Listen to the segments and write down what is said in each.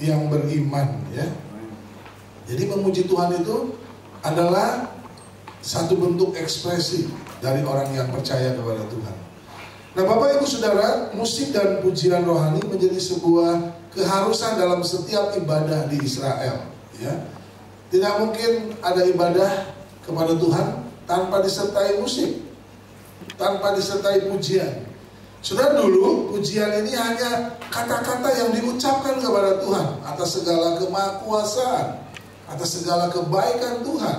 yang beriman, ya. Jadi memuji Tuhan itu adalah satu bentuk ekspresi dari orang yang percaya kepada Tuhan. Nah, Bapak Ibu Saudara, musik dan pujian rohani menjadi sebuah keharusan dalam setiap ibadah di Israel, ya. Tidak mungkin ada ibadah kepada Tuhan tanpa disertai musik, tanpa disertai pujian. Saudara, dulu pujian ini hanya kata-kata yang diucapkan kepada Tuhan atas segala kemahakuasaan, atas segala kebaikan Tuhan,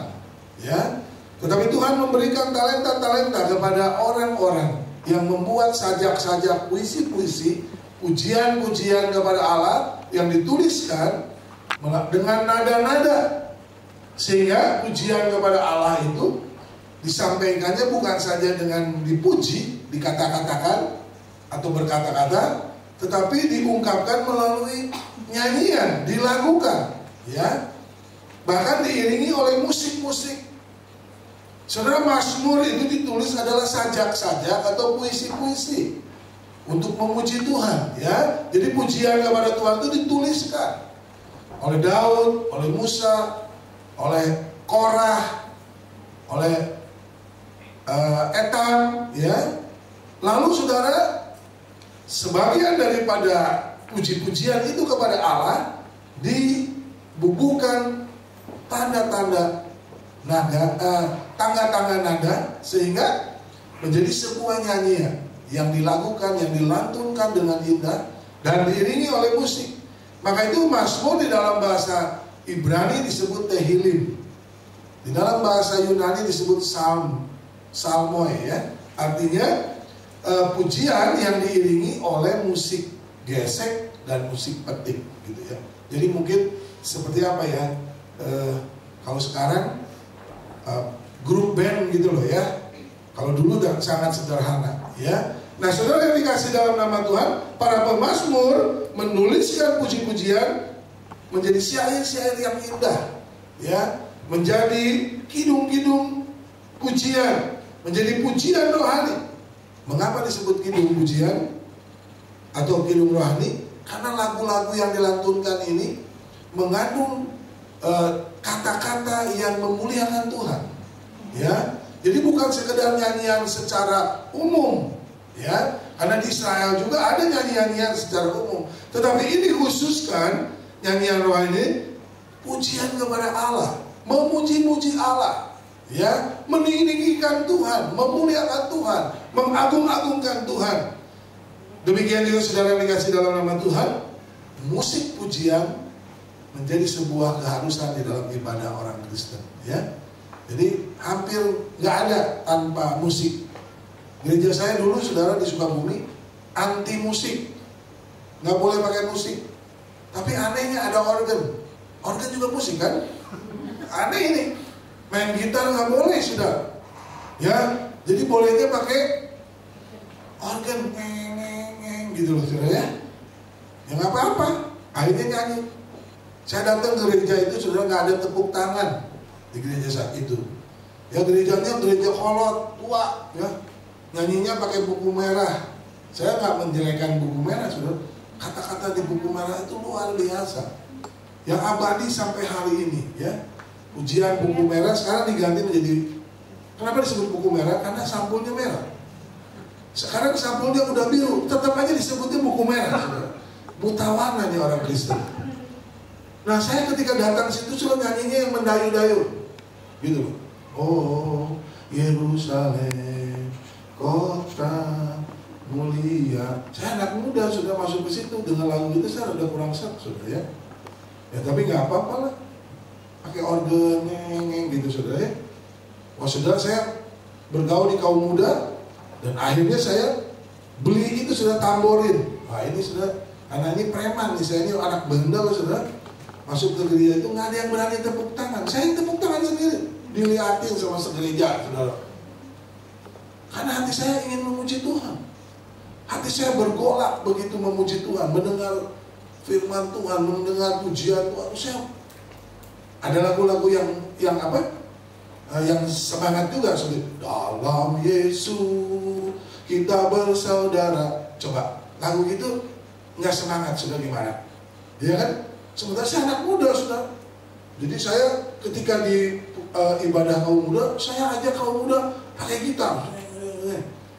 ya. Tetapi Tuhan memberikan talenta-talenta kepada orang-orang yang membuat sajak-sajak puisi-puisi, pujian-pujian kepada Allah yang dituliskan dengan nada-nada, sehingga pujian kepada Allah itu disampaikannya bukan saja dengan dipuji, dikata-katakan atau berkata-kata, tetapi diungkapkan melalui nyanyian, dilakukan, ya. Bahkan diiringi oleh musik-musik. Saudara, Mazmur itu ditulis adalah sajak-sajak atau puisi-puisi untuk memuji Tuhan, ya. Jadi pujian kepada Tuhan itu dituliskan oleh Daud, oleh Musa, oleh Korah, oleh Etam, ya. Lalu saudara, sebagian daripada puji-pujian itu kepada Allah dibubuhkan tanda-tanda tangga-tangga nada, sehingga menjadi sebuah nyanyian yang dilakukan, yang dilantunkan dengan indah dan diiringi oleh musik. Maka itu Mazmur di dalam bahasa Ibrani disebut Tehillim, di dalam bahasa Yunani disebut Psalmoi, ya. Artinya pujian yang diiringi oleh musik gesek dan musik petik, gitu, ya. Jadi mungkin seperti apa, ya, kalau sekarang grup band gitu loh, ya. Kalau dulu sangat sederhana, ya. Nah, saudara yang dikasih dalam nama Tuhan, para pemazmur menuliskan puji-pujian menjadi syair-syair yang indah, ya, menjadi kidung-kidung pujian, menjadi pujian rohani. Mengapa disebut kidung pujian atau kidung rohani? Karena lagu-lagu yang dilantunkan ini mengandung kata-kata yang memuliakan Tuhan, ya. Jadi bukan sekedar nyanyian secara umum, ya. Karena di Israel juga ada nyanyian secara umum, tetapi ini khususkan nyanyian rohani, pujian kepada Allah, memuji-muji Allah, ya, meninggikan Tuhan, memuliakan Tuhan, mengagung-agungkan Tuhan. Demikian juga saudara yang dikasih dalam nama Tuhan, musik pujian menjadi sebuah keharusan di dalam ibadah orang Kristen, ya. Jadi hampir nggak ada tanpa musik. Gereja saya dulu, saudara, di Sukabumi anti musik, nggak boleh pakai musik. Tapi anehnya ada organ juga musik, kan? Aneh ini, main gitar nggak boleh, saudara, ya. Jadi bolehnya pakai organ, gitu loh, saudara, ya. Ya nggak apa-apa, akhirnya nyanyi. Saya datang ke gereja itu, saudara, nggak ada tepuk tangan di gereja saat itu. Ya, gerejanya gereja kolot tua, ya. Nyanyinya pakai buku merah. Saya nggak menjelekan buku merah, saudara. Kata-kata di buku merah itu luar biasa, yang abadi sampai hari ini, ya. Ujian buku merah sekarang diganti menjadi, kenapa disebut buku merah? Karena sampulnya merah. Sekarang sampulnya udah biru, tetap aja disebutnya buku merah, saudara. Buta warna nih orang Kristen. Nah, saya ketika datang situ sudah nyanyinya yang mendayu-dayu, gitu. Oh, Yerusalem, kota mulia. Saya anak muda sudah masuk ke situ dengan lagu itu, saya udah kurang serak, saudara, ya. Ya, tapi nggak apa-apa lah, pakai organ gitu, saudara, ya. Wah, saudara, saya bergaul di kaum muda dan akhirnya saya beli itu, sudah tamborin. Wah, ini sudah, anak ini preman nih, saya ini anak bandel, saudara. Masuk ke gereja itu nggak ada yang berani tepuk tangan. Saya yang tepuk tangan sendiri, dilihatin sama segereja, saudara. Karena hati saya ingin memuji Tuhan. Hati saya bergolak begitu memuji Tuhan, mendengar firman Tuhan, mendengar pujian Tuhan. Saya ada lagu-lagu yang apa? Yang semangat juga, saudara. Dalam Yesus kita bersaudara. Coba lagu itu nggak semangat, sudah gimana? ya kan? Sementara saya anak muda, saudara. Jadi saya ketika di ibadah kaum muda, saya ajak kaum muda pakai gitar.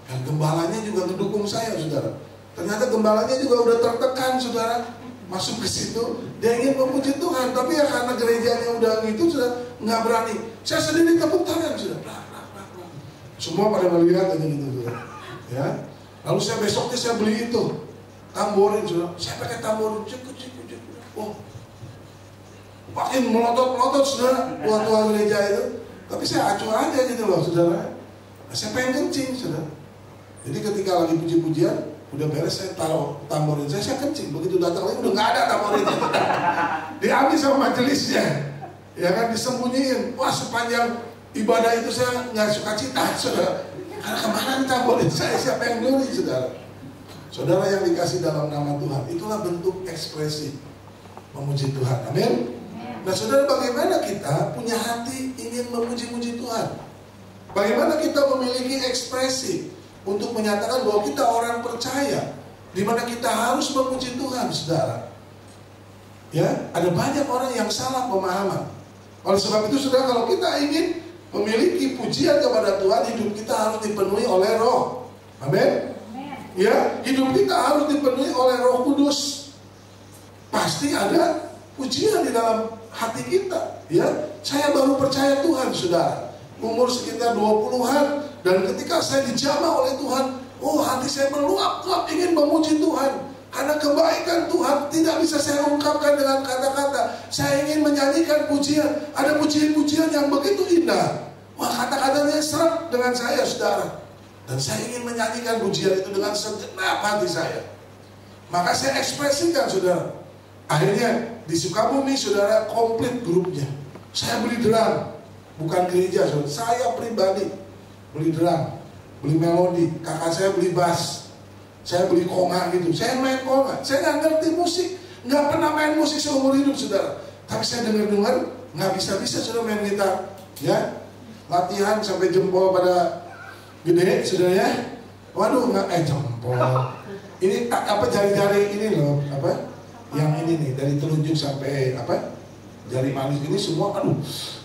Dan gembalanya juga mendukung saya, saudara. Ternyata gembalanya juga udah tertekan, saudara. Masuk ke situ, dia ingin memuji Tuhan, tapi ya karena gerejanya udah gitu, sudah nggak berani. Saya sendiri tepuk tangan, sudah. Semua pada melihat aja gitu, saudara. Ya. Lalu saya besoknya saya beli itu tamborin, saudara. Saya pakai tamborin, cek. Oh, makin melotot-melotot, saudara, tua-tua gereja itu. Tapi saya acuh aja gitu loh, saudara. Nah, saya pengen kencing, saudara. Jadi ketika lagi puji-pujian, udah beres, saya taruh tamborin saya kencing. Begitu datang lagi udah nggak ada tamborinnya. Diambil sama majelisnya, ya kan, disembunyiin. Wah, sepanjang ibadah itu saya nggak suka cita, saudara. Karena kemana tamborin saya, siapa yang nyuri, saudara? Saudara yang dikasih dalam nama Tuhan, itulah bentuk ekspresi memuji Tuhan. Amin. Nah, saudara, bagaimana kita punya hati ingin memuji-muji Tuhan? Bagaimana kita memiliki ekspresi untuk menyatakan bahwa kita orang percaya, di mana kita harus memuji Tuhan, saudara. Ya, ada banyak orang yang salah pemahaman. Oleh sebab itu, saudara, kalau kita ingin memiliki pujian kepada Tuhan, hidup kita harus dipenuhi oleh Roh. Amin. Ya, hidup kita harus dipenuhi oleh Roh Kudus. Pasti ada pujian di dalam hati kita. Ya, saya baru percaya Tuhan, saudara. Umur sekitar 20-an. Dan ketika saya dijamah oleh Tuhan, oh, hati saya meluap-luap ingin memuji Tuhan. Karena kebaikan Tuhan tidak bisa saya ungkapkan dengan kata-kata. Saya ingin menyanyikan pujian. Ada pujian-pujian yang begitu indah. Wah, kata-katanya seret dengan saya, saudara. Dan saya ingin menyanyikan pujian itu dengan segenap hati saya. Maka saya ekspresikan, saudara. Akhirnya di Sukabumi, saudara, komplit grupnya. Saya beli drum, bukan gereja, saudara. Saya pribadi beli drum, beli melodi, kakak saya beli bass, saya beli konga gitu. Saya main konga, saya nggak ngerti musik, nggak pernah main musik seumur hidup, saudara. Tapi saya dengar nggak bisa saudara main gitar, ya. Latihan sampai jempol pada gede, saudara ya. Waduh, nggak jempol. Ini apa, jari-jari ini loh, apa? Yang ini nih, dari telunjuk sampai apa? Jari manis ini semua, aduh,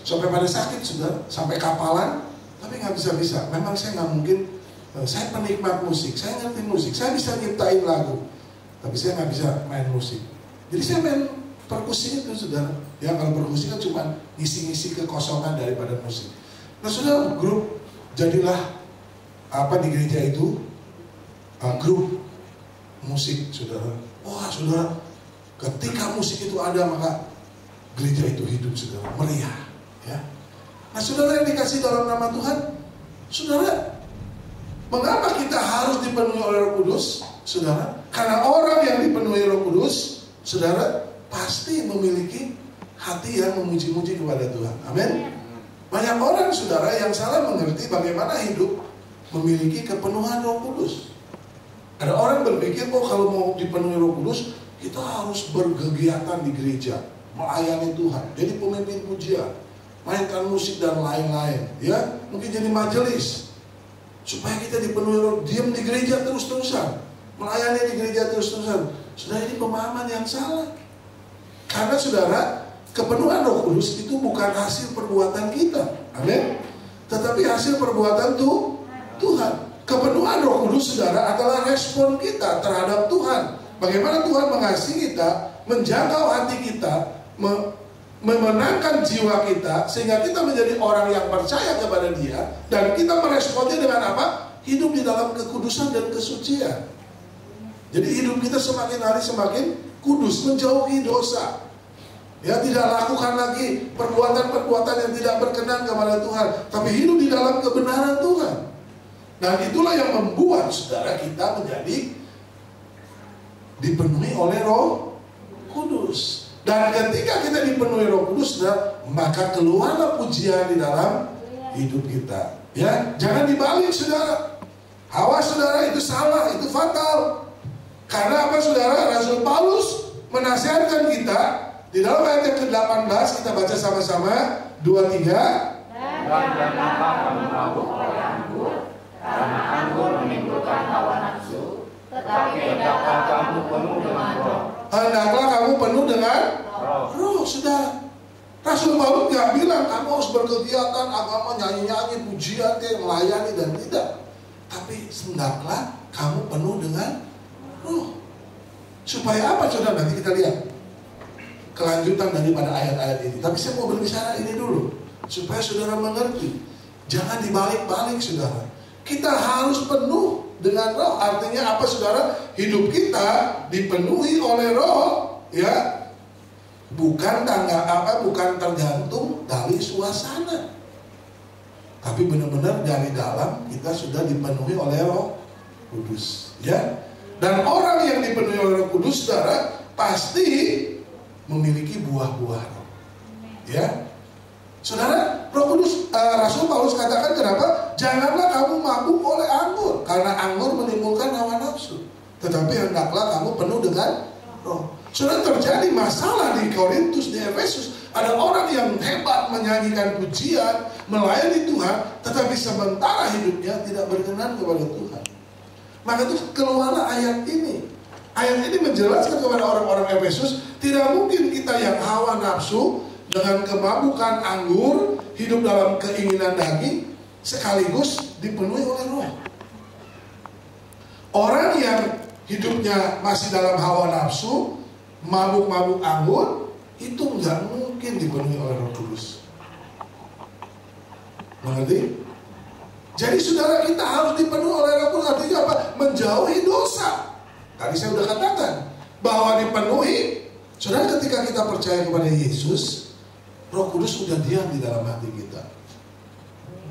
sampai pada sakit, saudara, sampai kapalan. Tapi nggak bisa. Memang saya nggak mungkin. Saya penikmat musik, saya ngerti musik, saya bisa nyiptain lagu, tapi saya nggak bisa main musik. Jadi saya main perkusi itu, saudara. Ya, kalau perkusi kan cuma ngisi-ngisi kekosongan daripada musik. Nah, saudara, grup jadilah apa di gereja itu, grup musik, saudara. Wah, saudara, ketika musik itu ada, maka gereja itu hidup, saudara, meriah, ya. Nah, saudara yang dikasih dalam nama Tuhan, saudara, mengapa kita harus dipenuhi oleh Roh Kudus, saudara? Karena orang yang dipenuhi Roh Kudus, saudara, pasti memiliki hati yang memuji-muji kepada Tuhan. Amin. Banyak orang, saudara, yang salah mengerti bagaimana hidup memiliki kepenuhan Roh Kudus. Ada orang berpikir, oh, kalau mau dipenuhi Roh Kudus, kita harus berkegiatan di gereja, melayani Tuhan, jadi pemimpin pujian, mainkan musik dan lain-lain, ya, mungkin jadi majelis, supaya kita dipenuhi Roh, diam di gereja terus-terusan, melayani di gereja terus-terusan. Saudara, ini pemahaman yang salah. Karena, saudara, kepenuhan Roh Kudus itu bukan hasil perbuatan kita, amin, tetapi hasil perbuatan Tuhan. Kepenuhan Roh Kudus, saudara, adalah respon kita terhadap Tuhan. Bagaimana Tuhan mengasihi kita, menjangkau hati kita, memenangkan jiwa kita, sehingga kita menjadi orang yang percaya kepada Dia, dan kita meresponnya dengan apa? Hidup di dalam kekudusan dan kesucian. Jadi hidup kita semakin hari semakin kudus, menjauhi dosa. Ya, tidak lakukan lagi perbuatan-perbuatan yang tidak berkenan kepada Tuhan, tapi hidup di dalam kebenaran Tuhan. Dan itulah yang membuat, saudara, kita menjadi dipenuhi oleh Roh Kudus. Dan ketika kita dipenuhi Roh Kudus, saudara, maka keluarlah pujian di dalam hidup kita. Ya, jangan dibalik, saudara. Hawa, saudara, itu salah, itu fatal. Karena apa, saudara? Rasul Paulus menasihatkan kita di dalam ayat yang ke-18, kita baca sama-sama, 2-3. Dan janganlah kamu mabuk oleh anggur, karena anggur menimbulkan hawa nafsu, tetapi hendaklah kamu penuh dengan Roh. hendaklah kamu penuh dengan roh, saudara. Rasul Paulus nggak bilang kamu harus berkegiatan agama, nyanyi-nyanyi, pujian, melayani dan tidak. Tapi hendaklah kamu penuh dengan roh. Supaya apa, saudara? Nanti kita lihat kelanjutan daripada ayat-ayat ini. Tapi saya mau berbicara ini dulu supaya saudara mengerti. Jangan dibalik-balik, saudara. Kita harus penuh dengan roh. Artinya apa, saudara? Hidup kita dipenuhi oleh roh, ya. Bukan tergantung dari suasana. Tapi benar-benar dari dalam kita sudah dipenuhi oleh Roh Kudus, ya. Dan orang yang dipenuhi oleh Roh Kudus, saudara, pasti memiliki buah-buah roh, ya. Saudara, Roh Kudus, Rasul Paulus katakan kenapa? Janganlah kamu mabuk oleh anggur, karena anggur menimbulkan hawa nafsu. Tetapi hendaklah kamu penuh dengan roh. Sudah terjadi masalah di Korintus, di Efesus. Ada orang yang hebat menyanyikan pujian, melayani Tuhan, tetapi sementara hidupnya tidak berkenan kepada Tuhan. Maka itu keluarlah ayat ini. Ayat ini menjelaskan kepada orang-orang Efesus, tidak mungkin kita yang hawa nafsu dengan kemabukan anggur, hidup dalam keinginan daging, sekaligus dipenuhi oleh roh. Orang yang hidupnya masih dalam hawa nafsu, mabuk-mabuk anggur, itu nggak mungkin dipenuhi oleh Roh Kudus. Mengerti? Jadi saudara, kita harus dipenuhi oleh Roh Kudus. Artinya apa? Menjauhi dosa. Tadi saya sudah katakan bahwa dipenuhi. Saudara, ketika kita percaya kepada Yesus, Roh Kudus sudah diam di dalam hati kita,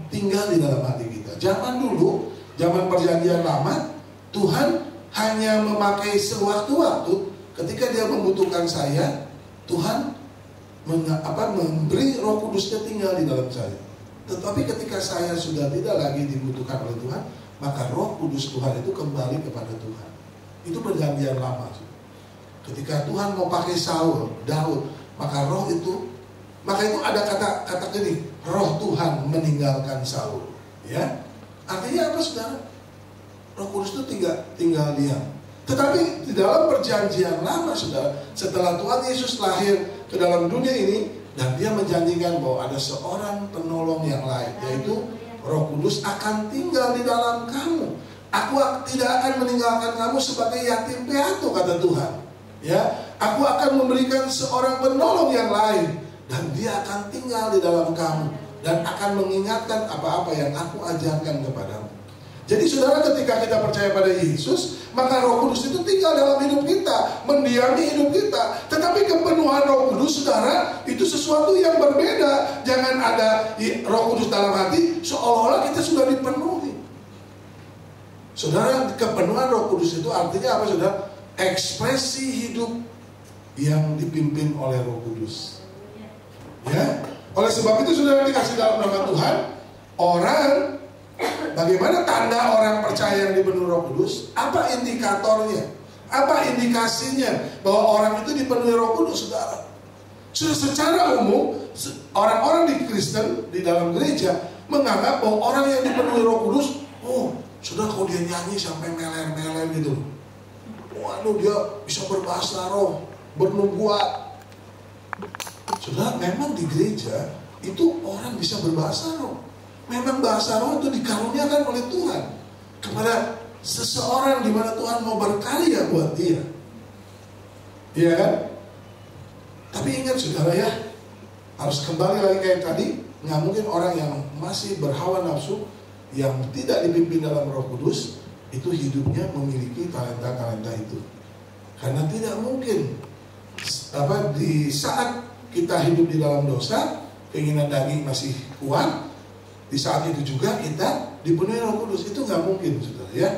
tinggal di dalam hati kita. Zaman dulu, zaman perjanjian lama, Tuhan hanya memakai sewaktu-waktu. Ketika dia membutuhkan saya, Tuhan memberi Roh Kudusnya tinggal di dalam saya. Tetapi ketika saya sudah tidak lagi dibutuhkan oleh Tuhan, maka Roh Kudus Tuhan itu kembali kepada Tuhan. Itu perjanjian lama. Ketika Tuhan mau pakai Saul, Daud, maka itu ada kata gini, Roh Tuhan meninggalkan Saul. Ya, artinya apa, saudara? Roh Kudus itu tinggal diam. Tetapi di dalam perjanjian lama, saudara, setelah Tuhan Yesus lahir ke dalam dunia ini, dan dia menjanjikan bahwa ada seorang penolong yang lain, yaitu Roh Kudus akan tinggal di dalam kamu. Aku tidak akan meninggalkan kamu sebagai yatim piatu, kata Tuhan. Ya, aku akan memberikan seorang penolong yang lain, dan dia akan tinggal di dalam kamu dan akan mengingatkan apa-apa yang aku ajarkan kepadamu. Jadi saudara, ketika kita percaya pada Yesus, maka Roh Kudus itu tinggal dalam hidup kita, mendiami hidup kita. Tetapi kepenuhan Roh Kudus, saudara, itu sesuatu yang berbeda. Jangan ada Roh Kudus dalam hati seolah-olah kita sudah dipenuhi. Saudara, kepenuhan Roh Kudus itu artinya apa, saudara? Ekspresi hidup yang dipimpin oleh Roh Kudus. Ya, oleh sebab itu saudara, dikasih dalam nama Tuhan, bagaimana tanda orang percaya yang dipenuhi Roh Kudus? Apa indikatornya? Apa indikasinya bahwa orang itu dipenuhi Roh Kudus, saudara? Sudah secara umum, orang-orang di Kristen, di dalam gereja, menganggap bahwa orang yang dipenuhi Roh Kudus, saudara, kalau dia nyanyi sampai meler-meler gitu, waduh, dia bisa berbahasa roh, bernubuat. Saudara, memang di gereja itu orang bisa berbahasa roh. Memang bahasa roh itu dikaruniakan oleh Tuhan kepada seseorang di mana Tuhan mau berkarya buat dia. Iya kan? Tapi ingat, saudara, ya, harus kembali lagi kayak tadi. Nggak mungkin orang yang masih berhawa nafsu, yang tidak dipimpin dalam Roh Kudus, itu hidupnya memiliki talenta-talenta itu. Karena tidak mungkin di saat kita hidup di dalam dosa, keinginan daging masih kuat, di saat itu juga kita dipenuhi Roh Kudus. Itu nggak mungkin, saudara, ya.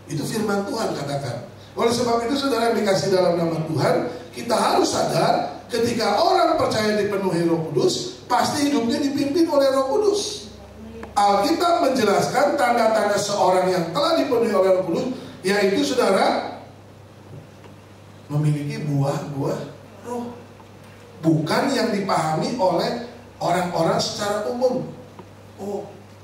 Itu firman Tuhan katakan. Oleh sebab itu, saudara yang dikasih dalam nama Tuhan, kita harus sadar ketika orang percaya dipenuhi Roh Kudus, pasti hidupnya dipimpin oleh Roh Kudus. Alkitab menjelaskan tanda-tanda seorang yang telah dipenuhi oleh Roh Kudus, yaitu, saudara, memiliki buah-buah roh. Bukan yang dipahami oleh orang-orang secara umum.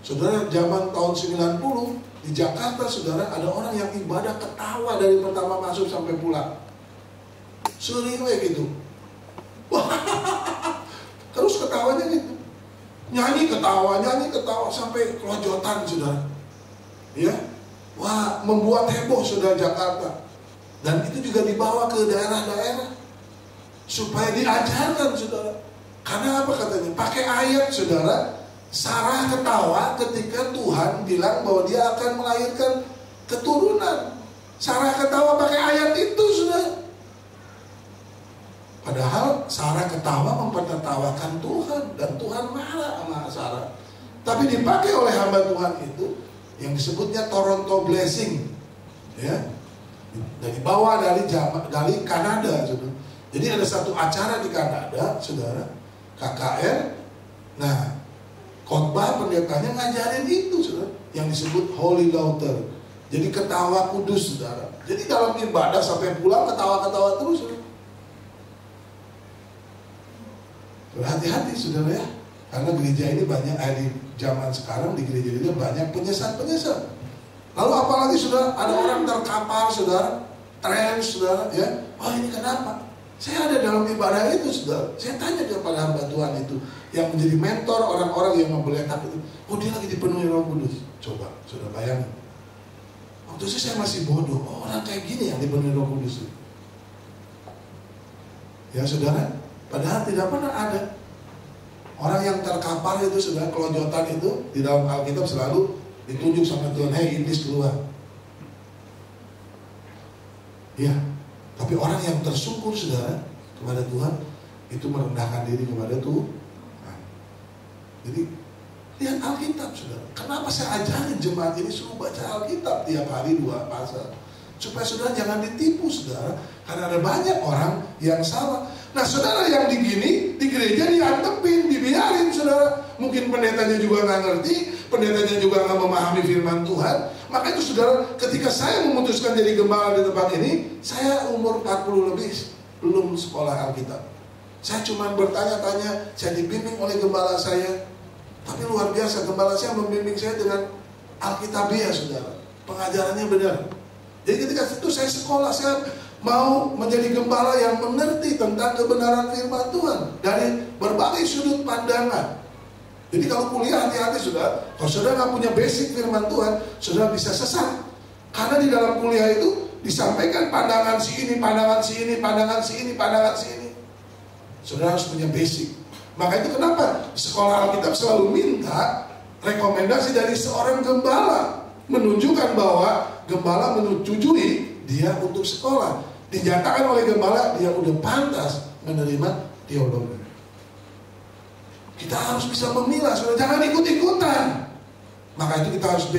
Saudara, zaman tahun 90 di Jakarta, saudara, ada orang yang ibadah ketawa dari pertama masuk sampai pulang. Sering kayak gitu. Wah, terus ketawanya gitu. Nyanyi ketawa sampai kelojotan, saudara. Ya, wah, membuat heboh saudara Jakarta. Dan itu juga dibawa ke daerah-daerah supaya diajarkan, saudara. Karena apa katanya? Pakai ayat, saudara. Sarah ketawa ketika Tuhan bilang bahwa dia akan melahirkan keturunan. Sarah ketawa pakai ayat itu, saudara. Padahal Sarah ketawa mempertawakan Tuhan, dan Tuhan marah sama Sarah. Tapi dipakai oleh hamba Tuhan itu yang disebutnya Toronto Blessing, ya, dan dibawa dari Kanada, saudara. Jadi ada satu acara di Kanada, saudara, KKR. Nah, khotbah pendetanya ngajarin itu, saudara, yang disebut Holy Laughter. Jadi ketawa kudus, saudara. Jadi dalam ibadah sampai pulang ketawa-ketawa terus, saudara. Berhati-hati, saudara, ya. Karena gereja ini banyak, di zaman sekarang di gereja-gereja banyak penyesat-penyesat. Lalu apalagi, saudara, ada orang terkapar, saudara, trans, saudara, ya. Oh, ini kenapa? Saya ada dalam ibadah itu, saudara. Saya tanya kepada hamba Tuhan itu, yang menjadi mentor orang-orang yang membeletak itu. Oh, dia lagi dipenuhi Roh Kudus. Coba, saudara bayangin. Waktu itu saya masih bodoh. Oh, orang kayak gini yang dipenuhi Roh Kudus. Ya, saudara. Padahal tidak pernah ada orang yang terkapar itu, saudara, kelojotan itu di dalam Alkitab selalu ditunjuk sama Tuhan, hei iblis keluar. Ya, tapi orang yang tersungkur, saudara, kepada Tuhan itu merendahkan diri kepada Tuhan. Jadi lihat Alkitab, saudara. Kenapa saya ajarin jemaat ini suruh baca Alkitab tiap hari 2 pasal? Supaya saudara jangan ditipu, saudara. Karena ada banyak orang yang salah. Nah, saudara, yang digini di gereja diantepin, dibiarin, saudara. Mungkin pendetanya juga nggak ngerti, pendetanya juga nggak memahami firman Tuhan. Maka itu, saudara, ketika saya memutuskan jadi gembala di tempat ini, saya umur 40 lebih belum sekolah Alkitab. Saya cuma bertanya-tanya, saya dibimbing oleh gembala saya. Tapi luar biasa, gembala saya membimbing saya dengan Alkitabiah, saudara. Pengajarannya benar. Jadi ketika itu saya sekolah, saya mau menjadi gembala yang mengerti tentang kebenaran firman Tuhan dari berbagai sudut pandangan. Jadi kalau kuliah hati-hati, saudara. Kalau saudara nggak punya basic firman Tuhan, saudara bisa sesat. Karena di dalam kuliah itu disampaikan pandangan si ini, pandangan si ini, pandangan si ini, pandangan si ini. Saudara harus punya basic. Maka itu kenapa sekolah Alkitab selalu minta rekomendasi dari seorang gembala, menunjukkan bahwa gembala menyetujui dia untuk sekolah. Dinyatakan oleh gembala dia udah pantas menerima teologi. Kita harus bisa memilah, saudara, jangan ikut-ikutan. Maka itu kita harus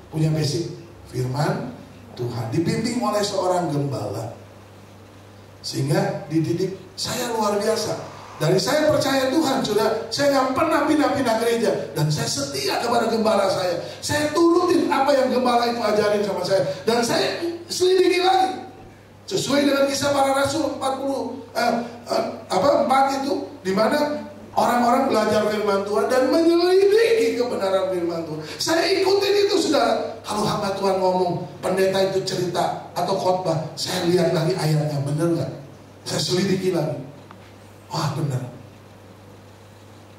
punya basic firman Tuhan, dibimbing oleh seorang gembala, sehingga dididik. Saya luar biasa. Dari saya percaya Tuhan, saudara, saya nggak pernah pindah-pindah gereja, dan saya setia kepada gembala saya. Saya turutin apa yang gembala itu ajarin sama saya, dan saya selidiki lagi sesuai dengan Kisah Para Rasul 4 itu, di mana orang-orang belajar firman Tuhan dan menyelidiki kebenaran firman Tuhan. Saya ikutin itu, saudara. Kalau hamba Tuhan ngomong, pendeta itu cerita atau khotbah, saya lihat lagi ayatnya benar nggak, saya selidiki lagi. Wah, benar.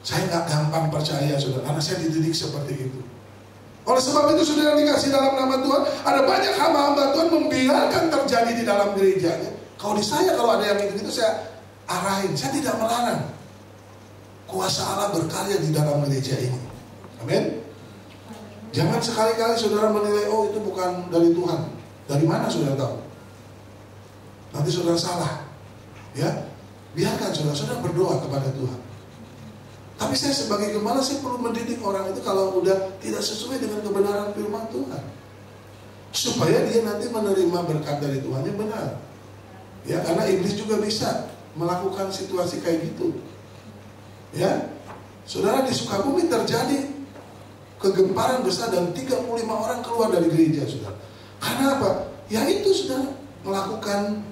Saya nggak gampang percaya, saudara, karena saya dididik seperti itu. Oleh sebab itu, saudara dikasih dalam nama Tuhan, ada banyak hamba-hamba Tuhan membiarkan terjadi di dalam gerejanya. Kalau di saya, kalau ada yang gitu-gitu, saya arahin. Saya tidak melarang. Kuasa Allah berkarya di dalam gereja ini. Amin. Jangan sekali-kali saudara menilai, oh itu bukan dari Tuhan. Dari mana saudara tahu? Nanti saudara salah. Ya, biarkan saudara berdoa kepada Tuhan. Tapi saya sebagai gembala, saya perlu mendidik orang itu kalau udah tidak sesuai dengan kebenaran firman Tuhan, supaya dia nanti menerima berkat dari Tuhan yang benar. Ya, karena iblis juga bisa melakukan situasi kayak gitu. Ya, saudara, di Sukabumi terjadi kegemparan besar dan 35 orang keluar dari gereja, saudara. Karena apa? Ya itu, saudara, melakukan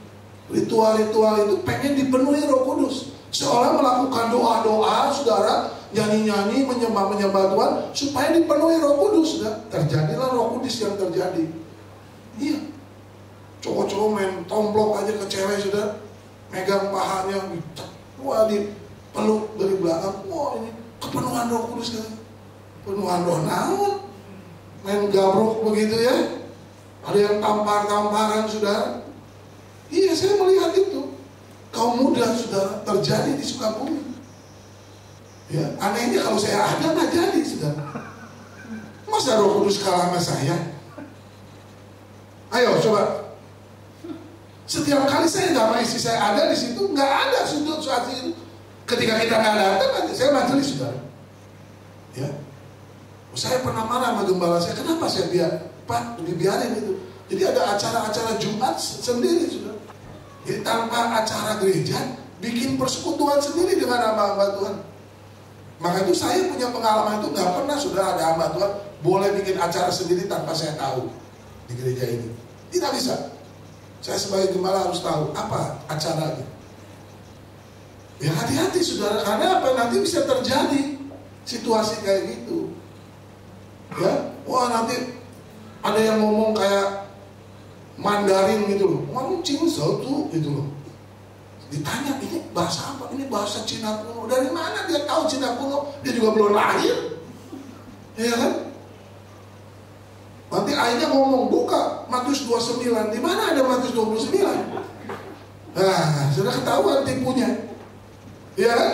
ritual-ritual itu pengen dipenuhi Roh Kudus. Seolah melakukan doa-doa, saudara, nyanyi-nyanyi, menyembah-menyembah Tuhan supaya dipenuhi Roh Kudus, saudara. Terjadilah Roh Kudus yang terjadi. Iya. Cowok-cowok main tomplok aja ke cewek, saudara. megang pahanya, wah dipeluk dari belakang, wah ini kepenuhan Roh Kudus kan? Penuhan roh naon, main gabrok begitu ya. Ada yang tampar-tamparan saudara. Iya, saya melihat itu. Kaum muda sudah terjadi di Sukabumi. Ya, anehnya kalau saya ada nggak jadi saudara. Masa Roh Kudus kalah sama saya? Ayo coba. Setiap kali saya nggak mau istri saya ada di situ, nggak ada sudut saat itu. Ketika kita nggak datang, saya majelis saudara. Ya, saya pernah marah sama gembala saya. Kenapa saya Pak dibiarin itu? Jadi ada acara-acara Jumat sendiri sudah. Jadi tanpa acara gereja, bikin persekutuan sendiri dengan hamba-hamba Tuhan. Maka itu saya punya pengalaman itu, nggak pernah sudah ada hamba Tuhan boleh bikin acara sendiri tanpa saya tahu di gereja ini. Tidak bisa. Saya sebagai gembala harus tahu apa acaranya. Ya hati-hati saudara, karena apa? Nanti bisa terjadi situasi kayak gitu. Ya, wah nanti ada yang ngomong kayak Mandarin gitu loh, ngomong Cina satu gitu loh. Ditanya ini bahasa apa? Ini bahasa Cina kuno. Dari mana dia tahu Cina kuno? Dia juga belum lahir, ya kan? Nanti akhirnya ngomong buka Matius 29. Di mana ada Matius 29? Nah, sudah ketahuan tipunya, ya kan?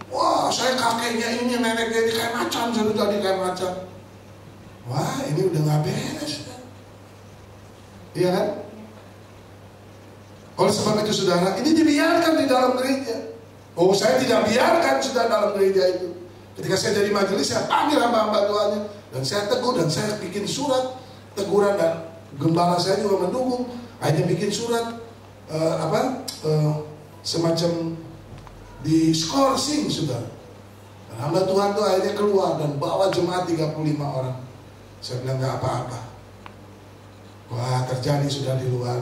Wah, saya kakeknya ini, neneknya ini kayak macan, saya jadi kayak macan. Wah, ini udah nggak beres. Iya kan? Oleh sebab itu saudara, ini dibiarkan di dalam gereja. Oh, saya tidak biarkan sudah dalam gereja itu. Ketika saya jadi majelis, saya panggil hamba-hamba Tuhannya dan saya tegur dan saya bikin surat teguran dan gembala saya juga mendukung. Akhirnya bikin surat semacam di skorsing sudah. Dan hamba Tuhan itu akhirnya keluar dan bawa jemaat 35 orang. Saya bilang nggak apa-apa. Wah, terjadi sudah di luar.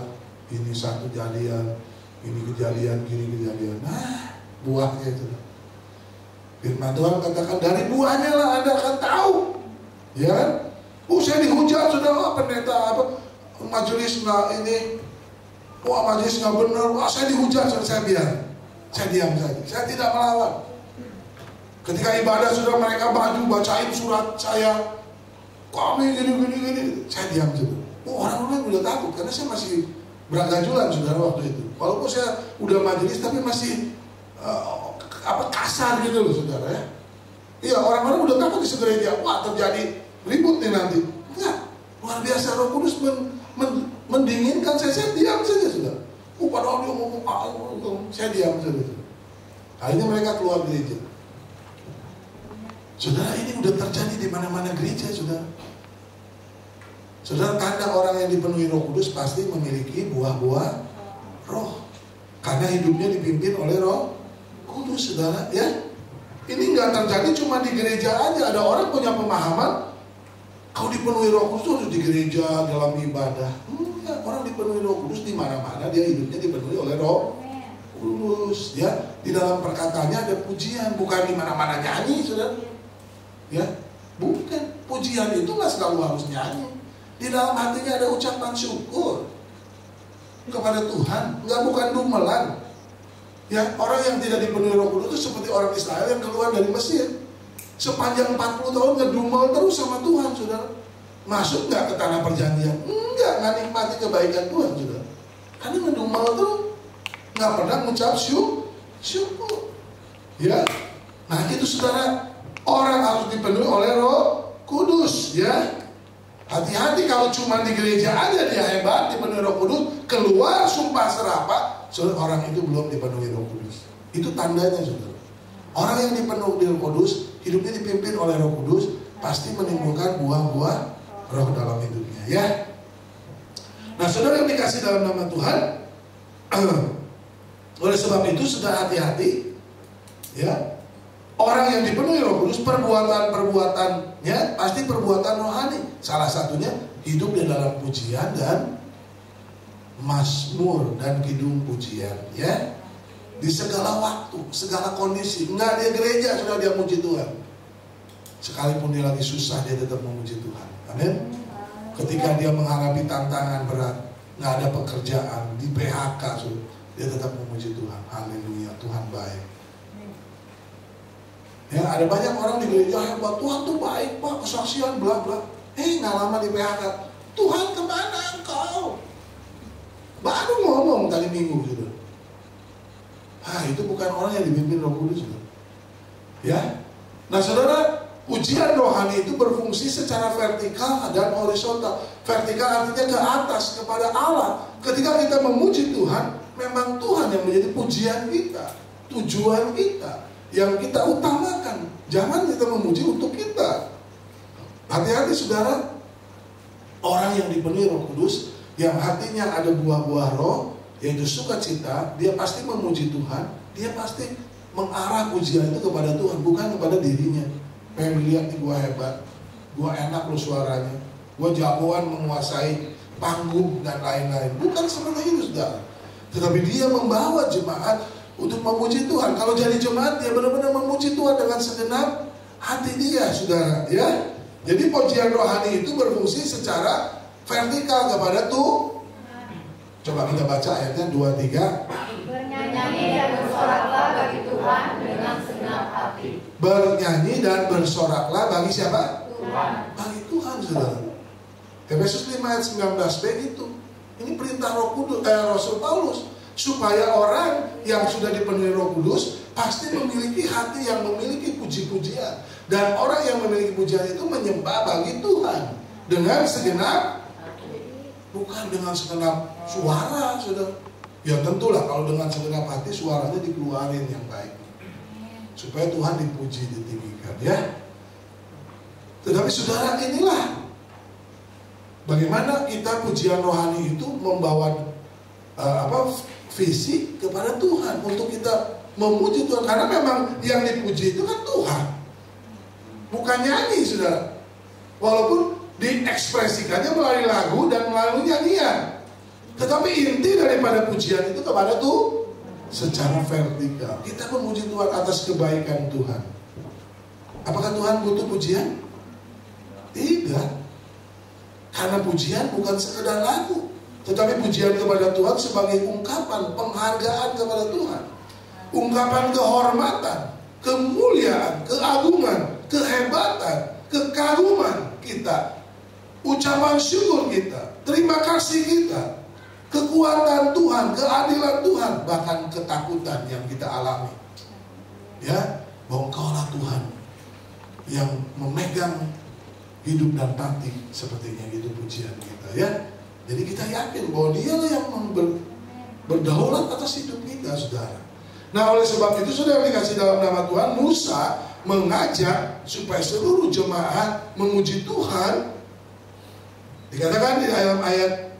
Ini satu kejadian, ini kejadian, gini kejadian. Nah, buahnya itu. Firman Tuhan katakan dari buahnya lah Anda akan tahu. Ya kan? Saya dihujat sudah, pendeta majelis nggak ini. Wah, majelis nggak benar. Wah, saya dihujat, saya biar. Saya diam saja. Saya tidak melawan. Ketika ibadah sudah mereka maju bacain surat saya. Kami gini. Saya diam saja. Orang-orang udah takut karena saya masih beragajulan saudara waktu itu. Walaupun saya udah majelis tapi masih kasar gitu loh saudara ya. Iya, orang-orang udah takut di gereja. Wah, terjadi ribut nih nanti. Enggak, luar biasa Roh Kudus mendinginkan saya diam saja saudara. Padahal dia ngomong saya diam saja. Akhirnya mereka keluar gereja. Saudara, ini udah terjadi di mana-mana gereja saudara. Saudara, tanda orang yang dipenuhi Roh Kudus pasti memiliki buah-buah roh. Karena hidupnya dipimpin oleh Roh Kudus, saudara. Ya, ini nggak terjadi cuma di gereja aja. Ada orang punya pemahaman, kau dipenuhi Roh Kudus harus di gereja dalam ibadah. Ya, orang dipenuhi Roh Kudus di mana-mana dia hidupnya dipenuhi oleh Roh Kudus. Ya, di dalam perkataannya ada pujian, bukan di mana-mana nyanyi, saudara. Ya, bukan. Pujian itu nggak selalu harus nyanyi. Di dalam hatinya ada ucapan syukur kepada Tuhan, nggak bukan dumelan. Ya, orang yang tidak dipenuhi Roh Kudus itu seperti orang Israel yang keluar dari Mesir. Sepanjang 40 tahun ngedumel terus sama Tuhan, saudara. Masuk nggak ke tanah perjanjian? Nggak nikmati kebaikan Tuhan, saudara. Karena ngedumel terus, nggak pernah mengucap syukur. Ya, nah itu saudara, orang harus dipenuhi oleh Roh Kudus, ya. Hati-hati kalau cuma di gereja aja dia hebat, dipenuhi Roh Kudus, keluar sumpah serapah, saudara, orang itu belum dipenuhi Roh Kudus. Itu tandanya, saudara. Orang yang dipenuhi Roh Kudus, hidupnya dipimpin oleh Roh Kudus, pasti menimbulkan buah-buah roh dalam hidupnya, ya. Nah, saudara yang dikasih dalam nama Tuhan, oleh sebab itu sudah hati-hati, ya. Orang yang dipenuhi Roh Kudus, perbuatan-perbuatannya pasti perbuatan rohani. Salah satunya hidup di dalam pujian dan mazmur dan kidung pujian, ya. Di segala waktu, segala kondisi. Enggak, dia gereja sudah dia muji Tuhan. Sekalipun dia lagi susah, dia tetap memuji Tuhan. Amin. Ketika dia menghadapi tantangan berat, nggak ada pekerjaan, di PHK, dia tetap memuji Tuhan. Haleluya, Tuhan baik. Ya, ada banyak orang di gereja hebat, Tuhan tuh baik Pak, kesaksian bla bla. Nggak lama di PHK, Tuhan kemana engkau? Baru ngomong tadi minggu gitu. Itu bukan orang yang dipimpin Roh Kudus gitu. Ya, nah saudara, pujian rohani itu berfungsi secara vertikal dan horizontal. Vertikal artinya ke atas kepada Allah. Ketika kita memuji Tuhan, memang Tuhan yang menjadi pujian kita, tujuan kita, yang kita utamakan. Jangan kita memuji untuk kita. Hati-hati saudara, orang yang dipenuhi Roh Kudus, yang hatinya ada buah-buah roh, yaitu sukacita, dia pasti memuji Tuhan, dia pasti mengarah pujian itu kepada Tuhan, bukan kepada dirinya. Pengen lihat nih gua hebat, gua enak loh suaranya, gua jagoan menguasai panggung dan lain-lain. Bukan seperti itu saudara. Tetapi dia membawa jemaat untuk memuji Tuhan. Kalau jadi jemaat, dia benar-benar memuji Tuhan dengan segenap hati dia, saudara. Ya, jadi pujian rohani itu berfungsi secara vertikal kepada Tuhan. Coba kita baca ayatnya 2-3. Bernyanyi dan bersoraklah bagi Tuhan dengan segenap hati. Bernyanyi dan bersoraklah bagi siapa? Tuhan. Bagi Tuhan, saudara. Efesus 5 ayat 19b itu. Ini perintah Rasul Paulus, supaya orang yang sudah dipenuhi Roh Kudus pasti memiliki hati yang memiliki puji-pujian. Dan orang yang memiliki pujian itu menyembah bagi Tuhan dengan segenap, bukan dengan segenap suara, saudara. Ya tentulah kalau dengan segenap hati suaranya dikeluarin yang baik, supaya Tuhan dipuji, ditinggikan, ya. Tetapi saudara, inilah bagaimana kita pujian rohani itu membawa visi kepada Tuhan untuk kita memuji Tuhan, karena memang yang dipuji itu kan Tuhan, bukan nyanyi, saudara. Walaupun diekspresikannya melalui lagu dan melalui nyanyian, tetapi inti daripada pujian itu kepada Tuhan secara vertikal. Kita memuji Tuhan atas kebaikan Tuhan. Apakah Tuhan butuh pujian? Tidak. Karena pujian bukan sekedar lagu, tetapi pujian kepada Tuhan sebagai ungkapan penghargaan kepada Tuhan, ungkapan kehormatan, kemuliaan, keagungan, kehebatan, kekaguman kita, ucapan syukur kita, terima kasih kita, kekuatan Tuhan, keadilan Tuhan, bahkan ketakutan yang kita alami. Ya, bahwa Engkaulah Tuhan yang memegang hidup dan mati, sepertinya gitu pujian kita, ya. Jadi kita yakin bahwa Dialah yang berdaulat atas hidup kita, saudara. Nah, oleh sebab itu, saudara dikasih dalam nama Tuhan, Musa mengajak supaya seluruh jemaat memuji Tuhan. Dikatakan di dalam ayat,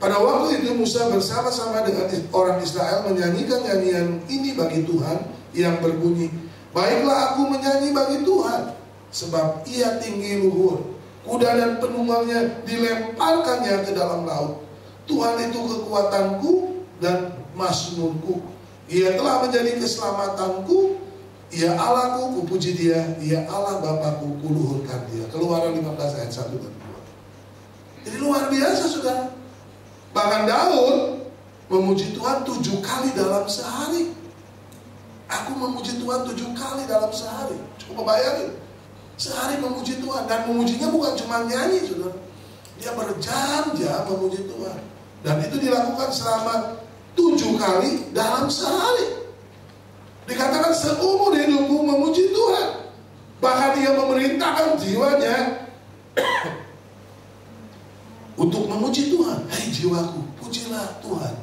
pada waktu itu Musa bersama-sama dengan orang Israel menyanyikan nyanyian ini bagi Tuhan yang berbunyi, baiklah aku menyanyi bagi Tuhan, sebab ia tinggi luhur, kuda dan penunggangnya dilemparkannya ke dalam laut. Tuhan itu kekuatanku dan mazmurku, ia telah menjadi keselamatanku, ia Allahku, kupuji dia, ia Allah Bapakku, kuluhurkan dia. Keluaran 15 ayat 1 dan 2. Jadi luar biasa, saudara. Bahkan Daud memuji Tuhan 7 kali dalam sehari. Aku memuji Tuhan 7 kali dalam sehari. Coba bayangin, sehari memuji Tuhan. Dan memujinya bukan cuma nyanyi, saudara. Dia berjam-jam memuji Tuhan. Dan itu dilakukan selama 7 kali dalam sehari. Dikatakan seumur hidupku memuji Tuhan. Bahkan dia memerintahkan jiwanya untuk memuji Tuhan. Hei jiwaku, pujilah Tuhan.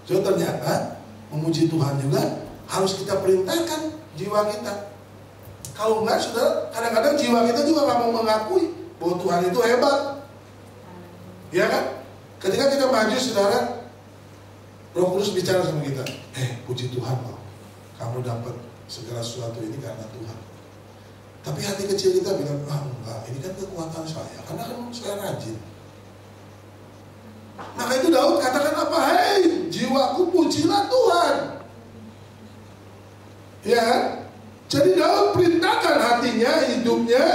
So ternyata memuji Tuhan juga harus kita perintahkan jiwa kita. Kalau enggak, saudara, kadang-kadang jiwa kita juga nggak mau mengakui bahwa Tuhan itu hebat. Ya kan? Ketika kita maju, saudara, Roh Kudus bicara sama kita, puji Tuhan loh, kamu dapat segala sesuatu ini karena Tuhan. Tapi hati kecil kita bilang, enggak, ini kan kekuatan saya, karena kan saya rajin. Maka itu Daud katakan apa? Hei jiwaku, pujilah Tuhan. Ya kan? Jadi Daud perintahkan hatinya, hidupnya,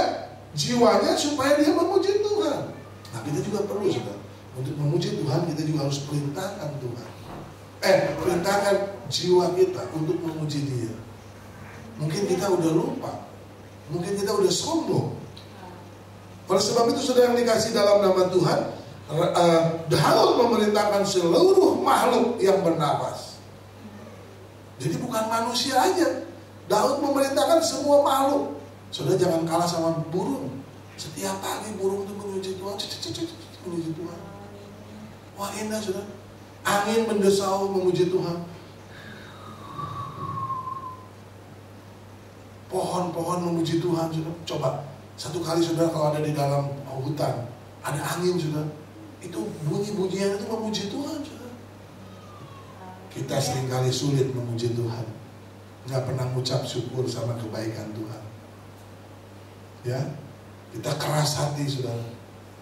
jiwanya supaya dia memuji Tuhan. Nah kita juga perlu, saudara, untuk memuji Tuhan kita juga harus perintahkan Tuhan. perintahkan jiwa kita untuk memuji Dia. Mungkin kita udah lupa, mungkin kita udah sombong. Oleh sebab itu saudara yang dikasih dalam nama Tuhan, Daud memerintahkan seluruh makhluk yang bernafas. Jadi bukan manusia aja, Daud memerintahkan semua makhluk. Saudara jangan kalah sama burung. Setiap pagi burung itu memuji Tuhan, memuji Tuhan. Wah indah saudara. Angin mendesau memuji Tuhan. Pohon-pohon memuji Tuhan saudara. Coba satu kali saudara kalau ada di dalam hutan, ada angin saudara, itu bunyi-bunyian itu memuji Tuhan saudara. Kita seringkali sulit memuji Tuhan, nggak pernah mengucap syukur sama kebaikan Tuhan. Ya, kita keras hati saudara.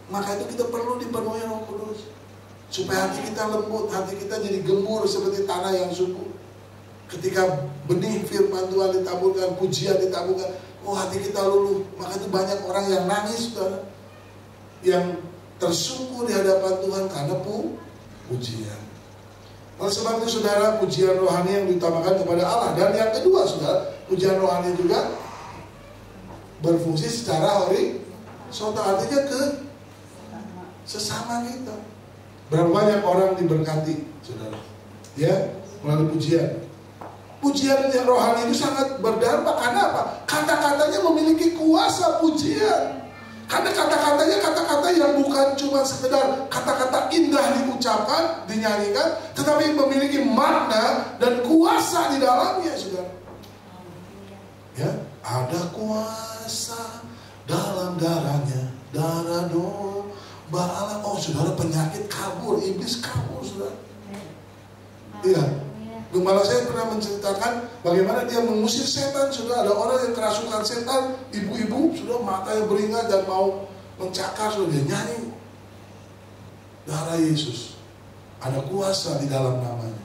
Maka itu kita perlu dipenuhi Roh Kudus, supaya hati kita lembut, hati kita jadi gembur seperti tanah yang subur. Ketika benih firman Tuhan ditaburkan, pujian ditaburkan, oh hati kita luluh. Maka itu banyak orang yang nangis saudara, yang tersungkur di hadapan Tuhan karena pujian. Oleh sebab itu saudara, pujian rohani yang diutamakan kepada Allah. Dan yang kedua saudara, pujian rohani juga berfungsi secara horizontal, artinya ke sesama kita. Berapa banyak orang diberkati saudara, ya, melalui pujian. Pujian yang rohani itu sangat berdampak. Karena apa? Kata-katanya memiliki kuasa pujian. Karena kata-katanya kata-kata yang bukan cuma sekedar kata-kata indah diucapkan, dinyanyikan, tetapi memiliki makna dan kuasa di dalamnya, saudara. Ya, ada kuasa dalam darahnya, darah domba Allah. Oh, saudara, penyakit kabur, iblis kabur, saudara. Iya. Gembala saya pernah menceritakan bagaimana dia mengusir setan. Sudah ada orang yang kerasukan setan, ibu-ibu sudah matanya beringat dan mau mencakar, sudah dia nyanyi darah Yesus, ada kuasa di dalam namanya.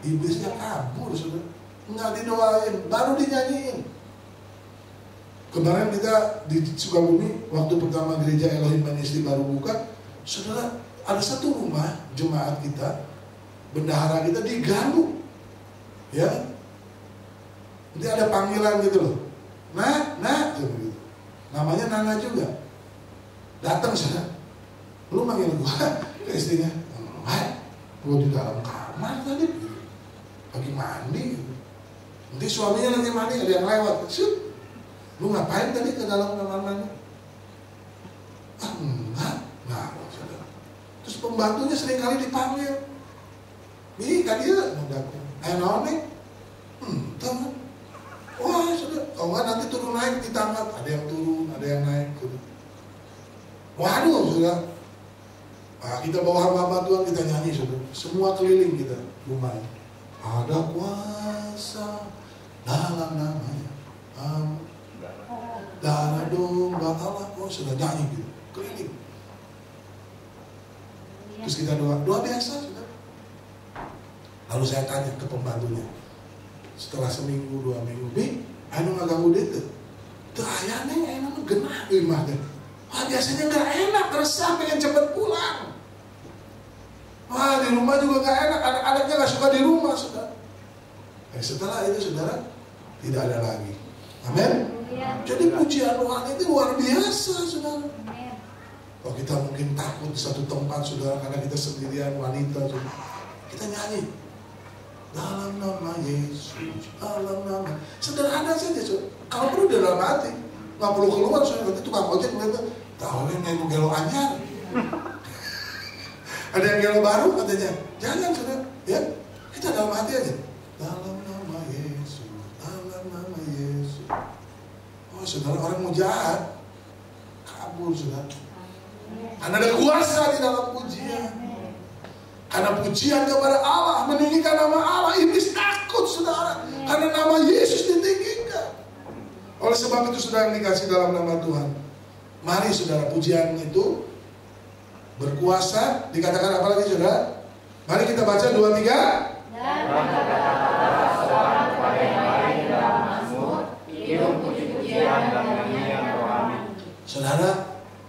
Iblisnya kabur, sudah nggak didoain, baru dinyanyiin. Kemarin kita di Sukabumi, waktu pertama gereja Elohim Ministry baru buka, saudara, ada satu rumah jemaat kita, bendahara kita diganggu, ya. Nanti ada panggilan gitu loh, nah, gitu. Namanya Nana juga. Datang sana, lu manggil gua ke istrinya, gua di dalam kamar tadi, lagi mandi. Gitu. Nanti suaminya lagi mandi, ada yang lewat, shoot, lu ngapain tadi ke dalam kamar mandi? Enggak, saudara. Terus pembantunya seringkali dipanggil. Nih kan dia nih, teman. Wah sudah, kalau nggak nanti turun naik ditangkap. Ada yang turun, ada yang naik. Gitu. Waduh sudah. Nah, kita bawa hamba Tuhan, kita nyanyi sudah. Semua keliling kita rumah. Ada kuasa dalam namanya. Darah domba Allah. Oh sudah nyanyi gitu, keliling. Terus kita doa biasa sudah. Lalu saya tanya ke pembantunya, setelah seminggu, 2 minggu, "Bi, anu ngaganggu dia tuh? Tuh ayah neng, anu genah imah deh. Wah biasanya nggak enak, resah, pengen cepet pulang. Wah di rumah juga nggak enak, anak-anaknya nggak suka di rumah, saudara." Setelah itu saudara, tidak ada lagi. Amin. Jadi pujian rohani itu luar biasa, saudara. Kalau kita mungkin takut di satu tempat, saudara, karena kita sendirian, wanita, saudara, kita nyanyi. Dalam nama Yesus, dalam nama, sederhana saja, saudara. Kalau perlu di dalam hati, nggak perlu keluar, saudara. Nanti tukang ojek ngeliat, tahu yang gelo anyar. Ada yang gelo baru katanya, jangan saudara, ya kita dalam hati aja. Dalam nama Yesus, dalam nama Yesus. Oh saudara, orang mau jahat, kabur saudara. Karena ada kuasa di dalam pujian. Karena pujian kepada Allah, meninggikan nama Allah, iblis takut saudara. Karena nama Yesus ditinggikan. Oleh sebab itu saudara yang dikasih dalam nama Tuhan, mari saudara, pujian itu berkuasa. Dikatakan apa lagi saudara? Mari kita baca 2-3. Dan berkata-kata seorang kepada yang lain dalam Mazmur, hidup puji-pujian dan nyanyian rohani. Saudara,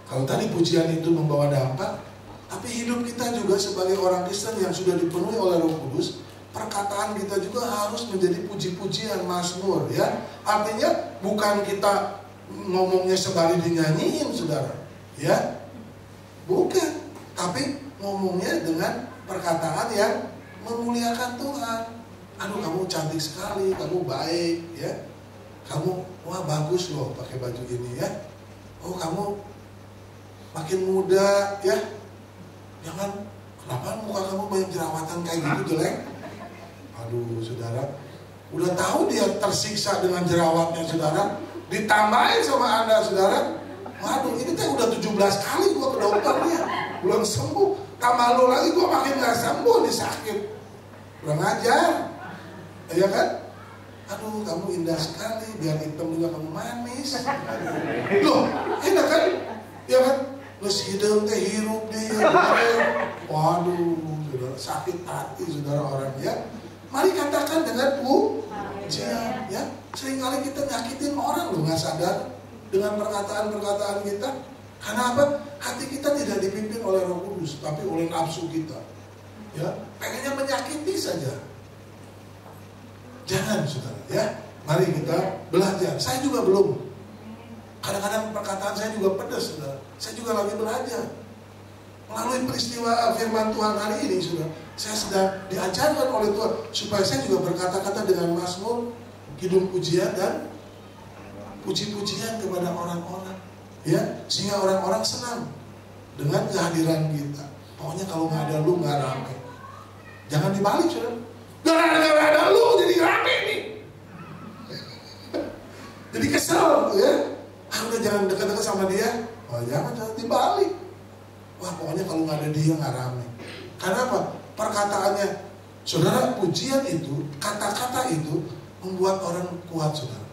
kalau tadi pujian itu membawa dampak, tapi hidup kita juga sebagai orang Kristen yang sudah dipenuhi oleh Roh Kudus, perkataan kita juga harus menjadi puji-pujian, mazmur, ya. Artinya bukan kita ngomongnya sembari dinyanyiin, saudara, ya. Bukan, tapi ngomongnya dengan perkataan yang memuliakan Tuhan. Aduh, kamu cantik sekali, kamu baik, ya. Kamu, wah bagus loh pakai baju ini, ya. Oh, kamu makin muda, ya. Jangan, kenapa muka kamu banyak jerawatan kayak gitu, jelek? Aduh, saudara, udah tahu dia tersiksa dengan jerawatnya, saudara, ditambahin sama Anda, saudara. Waduh, ini teh udah 17 kali gua ke dokter nih, belum sembuh. Tambah lo lagi, gua makin gak sembuh, nih sakit. Kurang ajar, ya kan? Aduh, kamu indah sekali, biar hitam juga kamu manis. Loh, enak kan? Ya kan? Terus hidung teh hirup dia. Waduh, saudara, sakit hati saudara orangnya. Mari katakan dengan pujian, ya. Seringkali kita nyakitin orang loh, nggak sadar dengan perkataan-perkataan kita. Karena apa? Hati kita tidak dipimpin oleh Roh Kudus, tapi oleh nafsu kita. Ya, pengennya menyakiti saja. Jangan, saudara, ya. Mari kita belajar. Saya juga belum. Kadang-kadang perkataan saya juga pedas, saudara. Saya juga lagi belajar. Melalui peristiwa firman Tuhan hari ini, saudara, saya sedang diajarkan oleh Tuhan supaya saya juga berkata-kata dengan mazmur, kidung pujian dan puji-pujian kepada orang-orang, ya, sehingga orang-orang senang dengan kehadiran kita. Pokoknya kalau nggak ada lu nggak rame. Jangan dibalik, saudara. Gara-gara ada lu jadi rame nih. Jadi kesel, ya. Udah jangan dekat-dekat sama dia. Oh, jangan dibalik. Wah, pokoknya kalau nggak ada dia nggak rame. Karena apa? Perkataannya, saudara, pujian itu, kata-kata itu membuat orang kuat, saudara.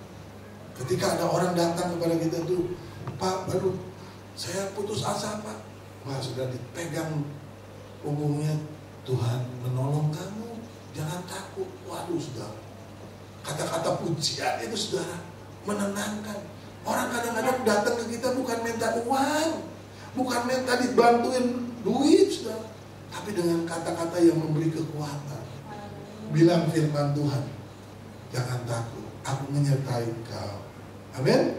Ketika ada orang datang kepada kita tuh, Pak, baru saya putus asa, Pak. Wah, sudah dipegang punggungnya, Tuhan menolong kamu, jangan takut. Waduh, saudara. Kata-kata pujian itu, saudara, menenangkan. Orang kadang-kadang datang ke kita bukan minta uang, bukan minta dibantuin duit, saudara, tapi dengan kata-kata yang memberi kekuatan. Bilang firman Tuhan, jangan takut, aku menyertai kau. Amin.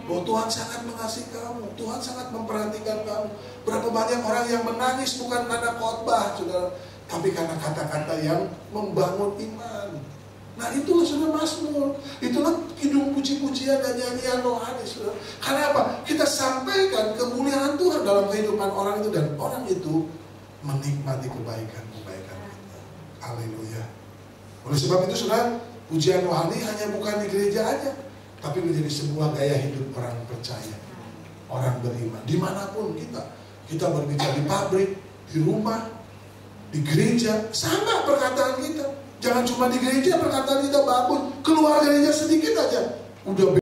Bahwa Tuhan sangat mengasihi kamu, Tuhan sangat memperhatikan kamu. Berapa banyak orang yang menangis bukan karena khotbah, saudara, tapi karena kata-kata yang membangun iman. Nah, itulah saudara mazmur, itulah kidung puji-pujian dan nyanyian rohani, saudara. Karena apa? Kita sampaikan kemuliaan Tuhan dalam kehidupan orang itu, dan orang itu menikmati kebaikan-kebaikan kita. Haleluya. Oleh sebab itu, saudara, pujian rohani hanya bukan di gereja aja, tapi menjadi sebuah gaya hidup orang percaya, orang beriman. Dimanapun kita berbicara, di pabrik, di rumah, di gereja, sama perkataan kita. Jangan cuma di gereja perkataan kita bagus, keluar gereja sedikit aja udah